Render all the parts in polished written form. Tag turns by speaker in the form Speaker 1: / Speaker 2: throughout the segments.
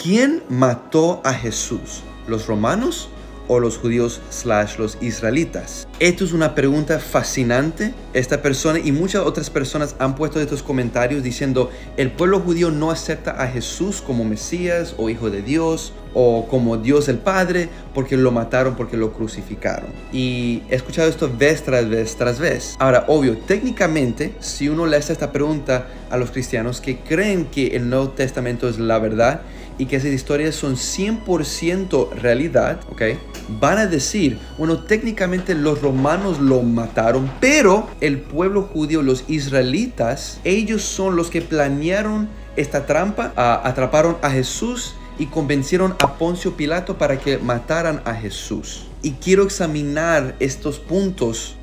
Speaker 1: ¿quién mató a Jesús? ¿Los romanos o los judíos / los israelitas? Esto es una pregunta fascinante. Esta persona y muchas otras personas han puesto estos comentarios diciendo el pueblo judío no acepta a Jesús como Mesías o Hijo de Dios o como Dios el Padre porque lo mataron, porque lo crucificaron. Y he escuchado esto vez tras vez tras vez. Ahora, obvio, técnicamente, si uno le hace esta pregunta a los cristianos que creen que el Nuevo Testamento es la verdad y que esas historias son 100% realidad, ¿ok? Van a decir, bueno, técnicamente los romanos lo mataron, pero el pueblo judío, los israelitas, ellos son los que planearon esta trampa, atraparon a Jesús y convencieron a Poncio Pilato para que mataran a Jesús. Y quiero examinar estos puntos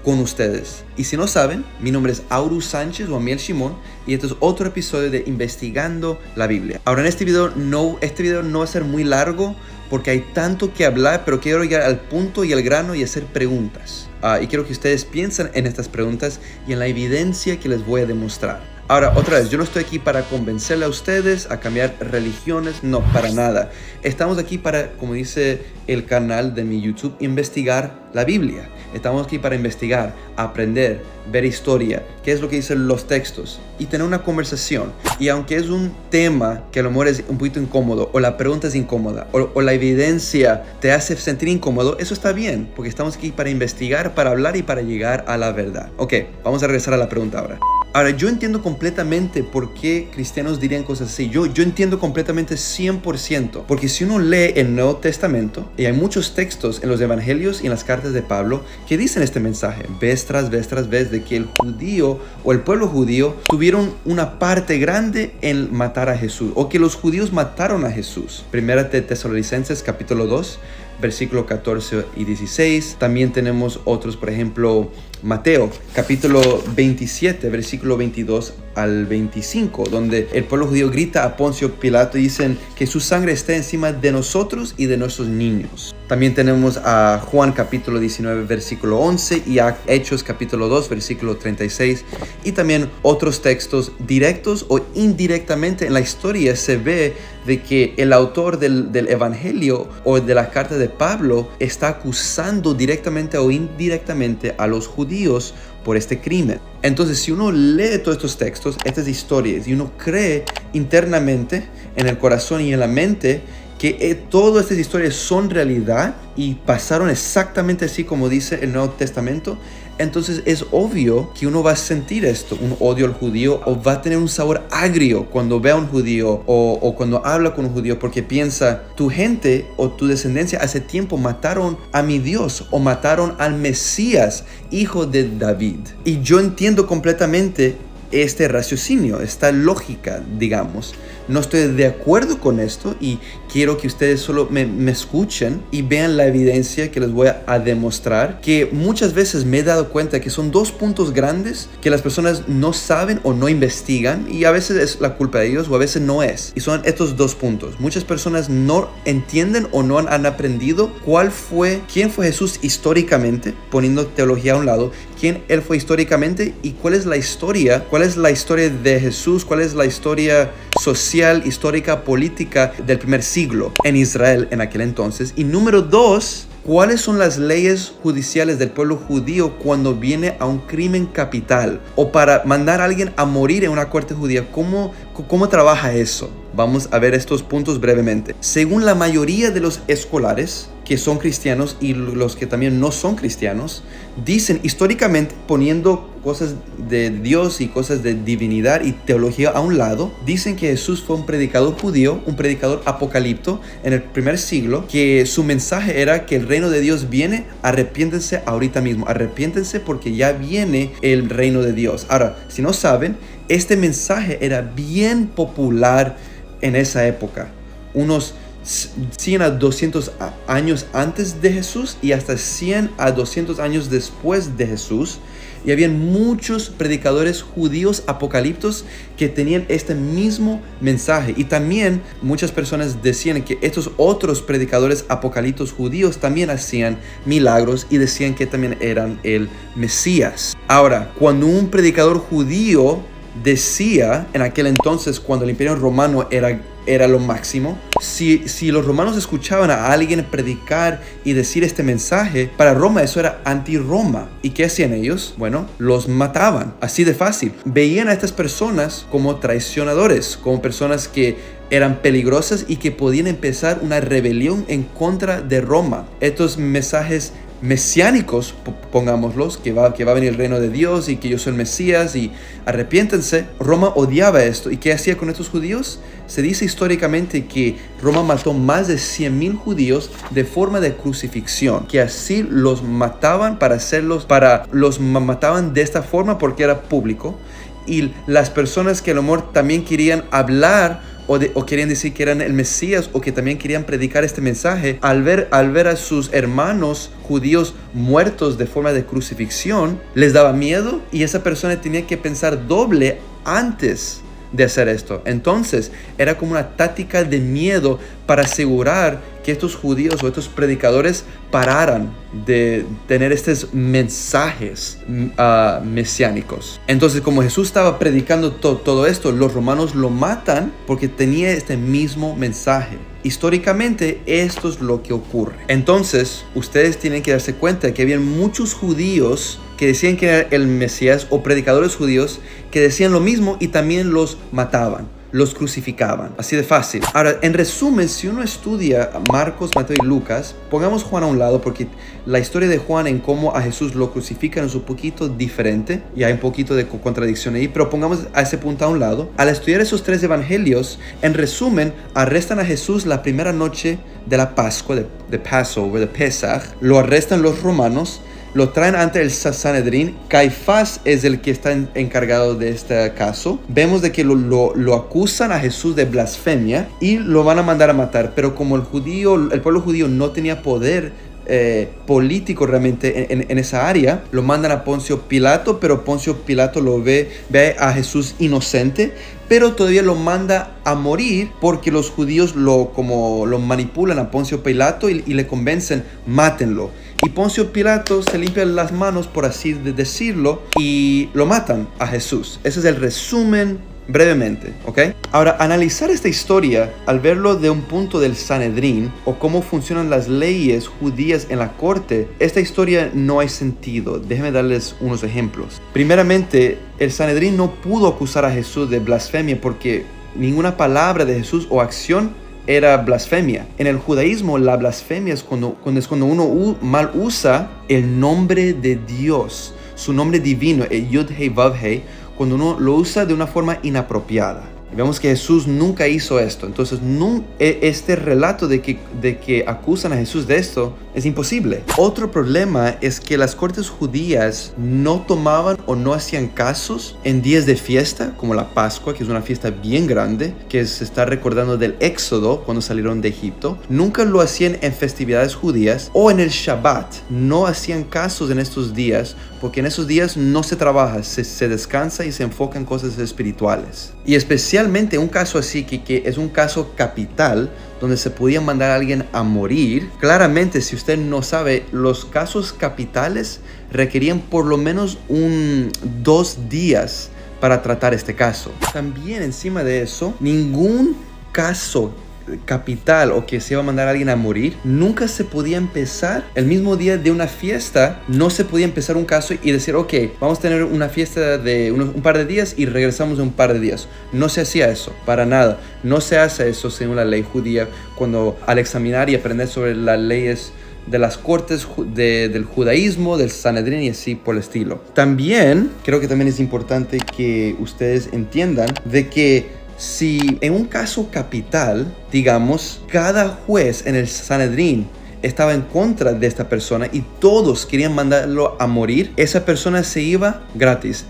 Speaker 1: con ustedes. Y si no saben, mi nombre es Aurus Sánchez o Amiel Shimon y este es otro episodio de Investigando la Biblia. Ahora en este video no va a ser muy largo porque hay tanto que hablar, pero quiero llegar al punto y al grano y hacer preguntas. Y quiero que ustedes piensen en estas preguntas y en la evidencia que les voy a demostrar. Ahora, otra vez, yo no estoy aquí para convencerle a ustedes a cambiar religiones, no, para nada. Estamos aquí para, como dice el canal de mi YouTube, investigar la Biblia. Estamos aquí para investigar, aprender, ver historia, qué es lo que dicen los textos y tener una conversación. Y aunque es un tema que a lo mejor es un poquito incómodo, o la pregunta es incómoda, o la evidencia te hace sentir incómodo, eso está bien, porque estamos aquí para investigar, para hablar y para llegar a la verdad. Ok, vamos a regresar a la pregunta ahora. Ahora, yo entiendo completamente por qué cristianos dirían cosas así. Yo entiendo completamente 100%. Porque si uno lee el Nuevo Testamento, y hay muchos textos en los evangelios y en las cartas de Pablo que dicen este mensaje, vez tras vez tras vez, de que el judío o el pueblo judío tuvieron una parte grande en matar a Jesús, o que los judíos mataron a Jesús. Primera de Tesalonicenses capítulo 2, versículo 14 y 16. También tenemos otros, por ejemplo, Mateo, capítulo 27, versículo 22 al 25, donde el pueblo judío grita a Poncio Pilato y dicen que su sangre está encima de nosotros y de nuestros niños. También tenemos a Juan, capítulo 19, versículo 11 y a Hechos, capítulo 2, versículo 36. Y también otros textos directos o indirectamente en la historia se ve de que el autor del evangelio o de la carta de Pablo está acusando directamente o indirectamente a los judíos por este crimen. Entonces, si uno lee todos estos textos, estas historias, y uno cree internamente en el corazón y en la mente que todas estas historias son realidad y pasaron exactamente así como dice el Nuevo Testamento, entonces es obvio que uno va a sentir esto, un odio al judío, o va a tener un sabor agrio cuando ve a un judío o cuando habla con un judío, porque piensa, tu gente o tu descendencia hace tiempo mataron a mi Dios o mataron al Mesías, hijo de David. Y yo entiendo completamente este raciocinio, esta lógica, digamos. No estoy de acuerdo con esto y quiero que ustedes solo me escuchen y vean la evidencia que les voy a demostrar, que muchas veces me he dado cuenta que son dos puntos grandes que las personas no saben o no investigan, y a veces es la culpa de ellos o a veces no es. Y son estos dos puntos. Muchas personas no entienden o no han aprendido quién fue Jesús históricamente, poniendo teología a un lado, quién él fue históricamente y cuál es la historia de Jesús, cuál es la historia social, histórica, política del primer siglo en Israel en aquel entonces. Y número 2, ¿cuáles son las leyes judiciales del pueblo judío cuando viene a un crimen capital o para mandar a alguien a morir en una corte judía? ¿Cómo trabaja eso? Vamos a ver estos puntos brevemente. Según la mayoría de los escolares que son cristianos y los que también no son cristianos, dicen históricamente, poniendo cosas de Dios y cosas de divinidad y teología a un lado, dicen que Jesús fue un predicador judío, un predicador apocalipto en el primer siglo, que su mensaje era que el reino de Dios viene, arrepiéntense ahorita mismo, arrepiéntense porque ya viene el reino de Dios. Ahora, si no saben, este mensaje era bien popular en esa época, unos 100 a 200 años antes de Jesús y hasta 100 a 200 años después de Jesús. Y habían muchos predicadores judíos apocaliptos que tenían este mismo mensaje. Y también muchas personas decían que estos otros predicadores apocaliptos judíos también hacían milagros y decían que también eran el Mesías. Ahora, cuando un predicador judío decía en aquel entonces, cuando el imperio romano era era lo máximo. Si los romanos escuchaban a alguien predicar y decir este mensaje, para Roma eso era anti-Roma. ¿Y qué hacían ellos? Bueno, los mataban, así de fácil. Veían a estas personas como traicionadores, como personas que eran peligrosas y que podían empezar una rebelión en contra de Roma. Estos mensajes mesiánicos, pongámoslos, que va a venir el reino de Dios y que yo soy el Mesías y arrepiéntense. Roma odiaba esto. ¿Y qué hacía con estos judíos? Se dice históricamente que Roma mató más de 100,000 judíos de forma de crucifixión, que así los mataban los mataban de esta forma porque era público, y las personas que a lo mejor también querían hablar o querían decir que eran el Mesías o que también querían predicar este mensaje, al ver a sus hermanos judíos muertos de forma de crucifixión, les daba miedo y esa persona tenía que pensar doble antes de hacer esto. Entonces era como una táctica de miedo para asegurar que estos judíos o estos predicadores pararan de tener estos mensajes mesiánicos. Entonces, como Jesús estaba predicando todo esto, los romanos lo matan porque tenía este mismo mensaje. Históricamente esto es lo que ocurre. Entonces ustedes tienen que darse cuenta de que había muchos judíos que decían que era el Mesías o predicadores judíos que decían lo mismo y también los mataban, los crucificaban, así de fácil. Ahora, en resumen, si uno estudia Marcos, Mateo y Lucas, pongamos Juan a un lado porque la historia de Juan en cómo a Jesús lo crucifican es un poquito diferente y hay un poquito de contradicción ahí, pero pongamos a ese punto a un lado. Al estudiar esos tres evangelios, en resumen, arrestan a Jesús la primera noche de la Pascua, de Passover, de Pesach. Lo arrestan los romanos, lo traen ante el Sanedrín. Caifás es el que está encargado de este caso. Vemos de que lo acusan a Jesús de blasfemia y lo van a mandar a matar. Pero como el pueblo judío no tenía poder político realmente en esa área, lo mandan a Poncio Pilato, pero Poncio Pilato ve a Jesús inocente, pero todavía lo manda a morir porque los judíos lo manipulan a Poncio Pilato y le convencen, mátenlo. Y Poncio Pilato se limpia las manos, por así decirlo, y lo matan a Jesús. Ese es el resumen brevemente, ¿ok? Ahora, analizar esta historia al verlo de un punto del Sanedrín o cómo funcionan las leyes judías en la corte, esta historia no hay sentido. Déjenme darles unos ejemplos. Primeramente, el Sanedrín no pudo acusar a Jesús de blasfemia porque ninguna palabra de Jesús o acción era blasfemia. En el judaísmo, la blasfemia es cuando uno mal usa el nombre de Dios, su nombre divino, el Yud-Hei Vav-Hei, cuando uno lo usa de una forma inapropiada. Vemos que Jesús nunca hizo esto. Entonces, este relato de que acusan a Jesús de esto es imposible. Otro problema es que las cortes judías no tomaban o no hacían casos en días de fiesta, como la Pascua, que es una fiesta bien grande, que se está recordando del Éxodo, cuando salieron de Egipto. Nunca lo hacían en festividades judías o en el Shabbat. No hacían casos en estos días, porque en esos días no se trabaja, se descansa y se enfoca en cosas espirituales. Y especialmente un caso así, que es un caso capital, donde se podía mandar a alguien a morir. Claramente, si usted no sabe, los casos capitales requerían por lo menos 2 días para tratar este caso. También encima de eso, ningún caso capital o que se iba a mandar a alguien a morir, nunca se podía empezar el mismo día de una fiesta. No se podía empezar un caso y decir, ok, vamos a tener una fiesta de un par de días y regresamos en un par de días. No se hacía eso, para nada. No se hace eso según la ley judía, cuando al examinar y aprender sobre las leyes de las cortes del judaísmo, del Sanedrín y así por el estilo. También, creo que también es importante que ustedes entiendan de que si en un caso capital, digamos, cada juez en el Sanedrín estaba en contra de esta persona y todos querían mandarlo a morir, esa persona se iba gratis,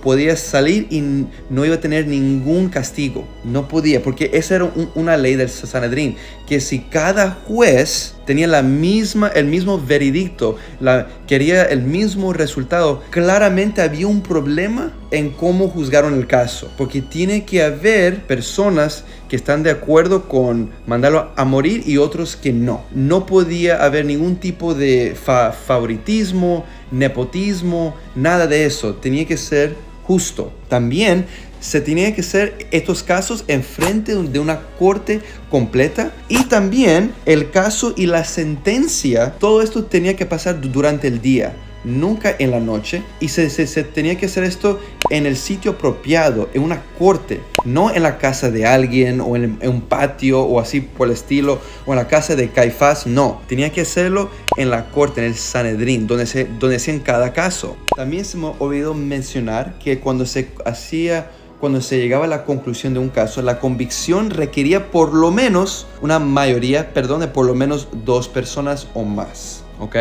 Speaker 1: podía salir y no iba a tener ningún castigo. No podía, porque esa era una ley del Sanedrín, que si cada juez tenía el mismo veredicto, quería el mismo resultado, claramente había un problema en cómo juzgaron el caso, porque tiene que haber personas que están de acuerdo con mandarlo a morir y otros que no. No podía haber ningún tipo de favoritismo, nepotismo, nada de eso. Tenía que ser justo. También se tenía que hacer estos casos en frente de una corte completa, y también el caso y la sentencia, todo esto tenía que pasar durante el día, nunca en la noche, y se tenía que hacer esto en el sitio apropiado, en una corte, no en la casa de alguien o en un patio o así por el estilo, o en la casa de Caifás. No, tenía que hacerlo en la corte, en el Sanedrín, donde hacían cada caso. También se me olvidó mencionar que cuando se llegaba a la conclusión de un caso, la convicción requería por lo menos una mayoría, de por lo menos 2 personas o más, ¿ok?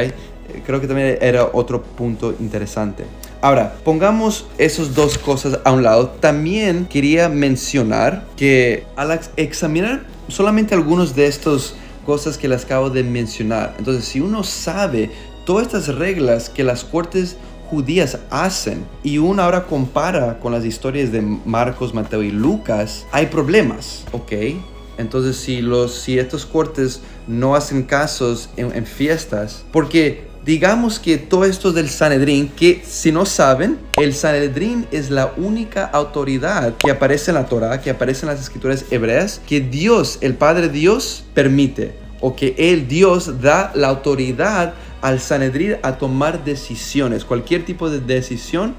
Speaker 1: Creo que también era otro punto interesante. Ahora, pongamos esas 2 cosas a un lado. También quería mencionar que al examinar solamente algunos de estas cosas que les acabo de mencionar, entonces si uno sabe todas estas reglas que las cortes judías hacen y uno ahora compara con las historias de Marcos, Mateo y Lucas, hay problemas, ¿ok? Entonces si estos cortes no hacen casos en fiestas, porque digamos que todo esto del Sanedrín, que si no saben, el Sanedrín es la única autoridad que aparece en la Torá, que aparece en las escrituras hebreas, que Dios, el Padre Dios, permite, o que Dios da la autoridad al Sanedrín a tomar decisiones, cualquier tipo de decisión,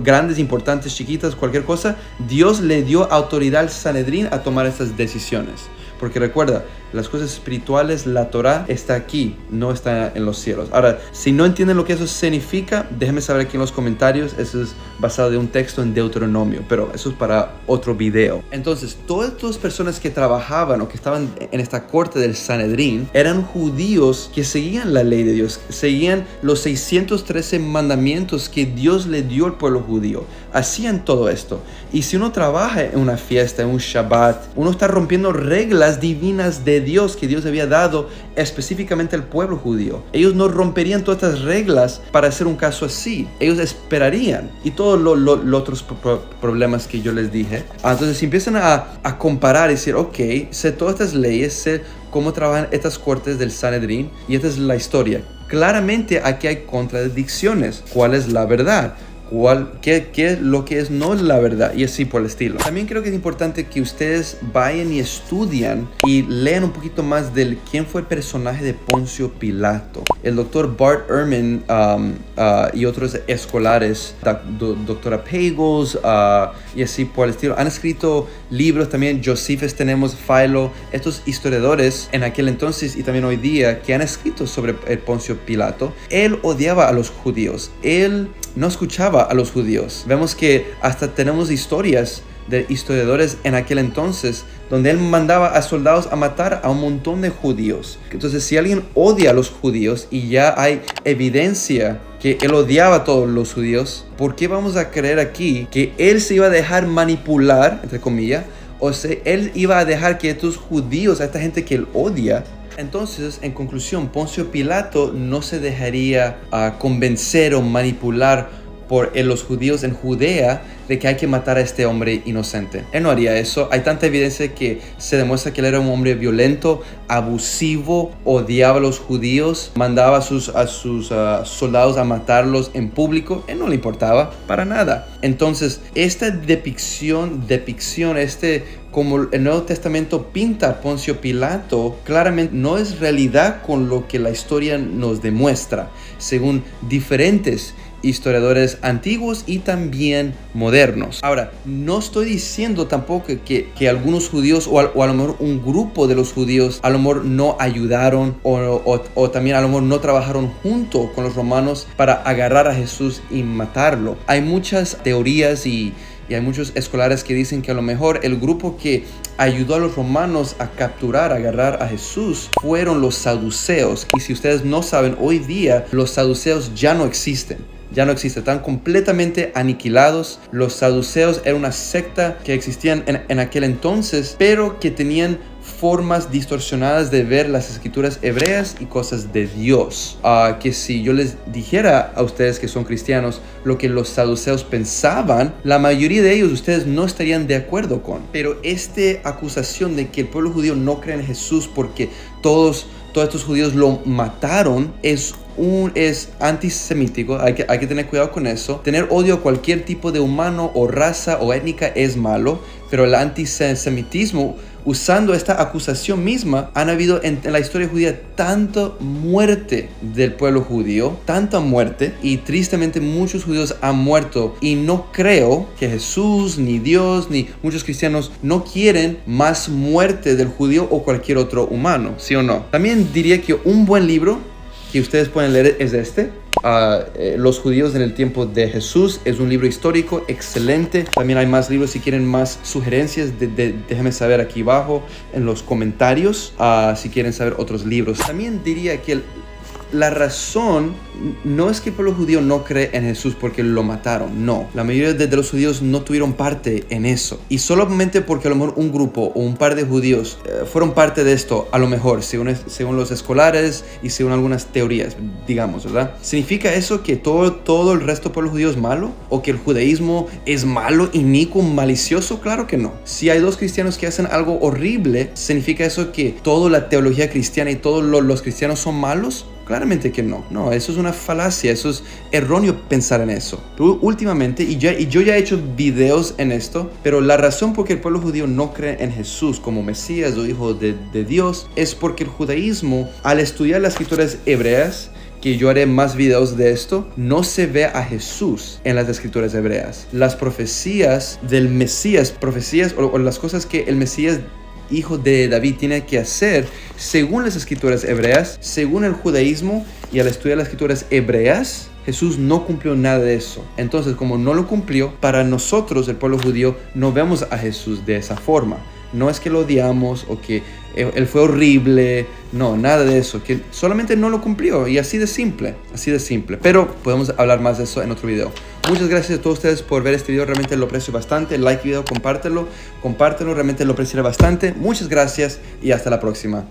Speaker 1: grandes, importantes, chiquitas, cualquier cosa. Dios le dio autoridad al Sanedrín a tomar estas decisiones. Porque recuerda, las cosas espirituales, la Torá está aquí, no está en los cielos. Ahora, si no entienden lo que eso significa, déjenme saber aquí en los comentarios. Eso es basado en un texto en Deuteronomio, pero eso es para otro video. Entonces, todas las personas que trabajaban o que estaban en esta corte del Sanedrín eran judíos que seguían la ley de Dios, seguían los 613 mandamientos que Dios le dio al pueblo judío. Hacían todo esto. Y si uno trabaja en una fiesta, en un Shabbat, uno está rompiendo reglas divinas de Dios que Dios había dado específicamente al pueblo judío. Ellos no romperían todas estas reglas para hacer un caso así. Ellos esperarían. Y todos los otros problemas que yo les dije. Entonces, si empiezan a comparar y decir, ok, sé todas estas leyes, sé cómo trabajan estas cortes del Sanedrín, y esta es la historia. Claramente aquí hay contradicciones. ¿Cuál es la verdad? ¿Qué es lo que no es la verdad? Y así por el estilo. También creo que es importante que ustedes vayan y estudian y lean un poquito más de quién fue el personaje de Poncio Pilato. El doctor Bart Ehrman y otros escolares, doctora Pagels y así por el estilo, han escrito libros también. Josephus tenemos, Philo, estos historiadores en aquel entonces y también hoy día que han escrito sobre el Poncio Pilato. Él odiaba a los judíos. Él no escuchaba a los judíos. Vemos que hasta tenemos historias de historiadores en aquel entonces donde él mandaba a soldados a matar a un montón de judíos. Entonces, si alguien odia a los judíos y ya hay evidencia que él odiaba a todos los judíos, ¿por qué vamos a creer aquí que él se iba a dejar manipular, entre comillas, o sea, él iba a dejar que estos judíos, a esta gente que él odia? Entonces, en conclusión, Poncio Pilato no se dejaría convencer o manipular por los judíos en Judea de que hay que matar a este hombre inocente. Él no haría eso. Hay tanta evidencia que se demuestra que él era un hombre violento, abusivo, odiaba a los judíos, mandaba a sus soldados a matarlos en público. Él no le importaba para nada. Entonces, esta depicción, como el Nuevo Testamento pinta a Poncio Pilato, claramente no es realidad con lo que la historia nos demuestra, según diferentes historiadores antiguos y también modernos. Ahora, no estoy diciendo tampoco que algunos judíos o a lo mejor un grupo de los judíos a lo mejor no ayudaron o también a lo mejor no trabajaron junto con los romanos para agarrar a Jesús y matarlo. Hay muchas teorías y hay muchos escolares que dicen que a lo mejor el grupo que ayudó a los romanos a capturar, a agarrar a Jesús, fueron los saduceos. Y si ustedes no saben, hoy día los saduceos ya no existen. Están completamente aniquilados. Los saduceos eran una secta que existían en aquel entonces, pero que tenían formas distorsionadas de ver las escrituras hebreas y cosas de Dios. Que si yo les dijera a ustedes que son cristianos lo que los saduceos pensaban, la mayoría de ellos ustedes no estarían de acuerdo con. Pero esta acusación de que el pueblo judío no cree en Jesús porque todos estos judíos lo mataron es es antisemítico, hay que tener cuidado con eso. Tener odio a cualquier tipo de humano o raza o étnica es malo, pero el antisemitismo, usando esta acusación misma, han habido en la historia judía tanta muerte del pueblo judío, tanta muerte, y tristemente muchos judíos han muerto, y no creo que Jesús, ni Dios, ni muchos cristianos no quieren más muerte del judío o cualquier otro humano, ¿sí o no? También diría que un buen libro que ustedes pueden leer es Los judíos en el tiempo de Jesús. Es un libro histórico excelente. También hay más libros. Si quieren más sugerencias, déjenme saber aquí abajo en los comentarios, si quieren saber otros libros. También diría que la razón no es que el pueblo judío no cree en Jesús porque lo mataron, no. La mayoría de los judíos no tuvieron parte en eso. Y solamente porque a lo mejor un grupo o un par de judíos fueron parte de esto, a lo mejor, según los escolares y según algunas teorías, digamos, ¿verdad? ¿Significa eso que todo el resto del pueblo judío es malo? ¿O que el judaísmo es malo, inicuo, malicioso? Claro que no. Si hay dos cristianos que hacen algo horrible, ¿significa eso que toda la teología cristiana y todos los cristianos son malos? Claramente que no. No, eso es una falacia, eso es erróneo pensar en eso. Pero últimamente, y yo ya he hecho videos en esto, pero la razón por qué el pueblo judío no cree en Jesús como Mesías o Hijo de Dios es porque el judaísmo, al estudiar las escrituras hebreas, que yo haré más videos de esto, no se ve a Jesús en las escrituras hebreas. Las profecías del Mesías, profecías o las cosas que el Mesías Hijo de David tiene que hacer según las escrituras hebreas, según el judaísmo, y al estudiar las escrituras hebreas, Jesús no cumplió nada de eso. Entonces, como no lo cumplió, para nosotros, el pueblo judío, no vemos a Jesús de esa forma. No es que lo odiamos o que él fue horrible, no, nada de eso, que solamente no lo cumplió, y así de simple. Pero podemos hablar más de eso en otro video. Muchas gracias a todos ustedes por ver este video, realmente lo aprecio bastante. Like el video, compártelo, realmente lo apreciaré bastante. Muchas gracias y hasta la próxima.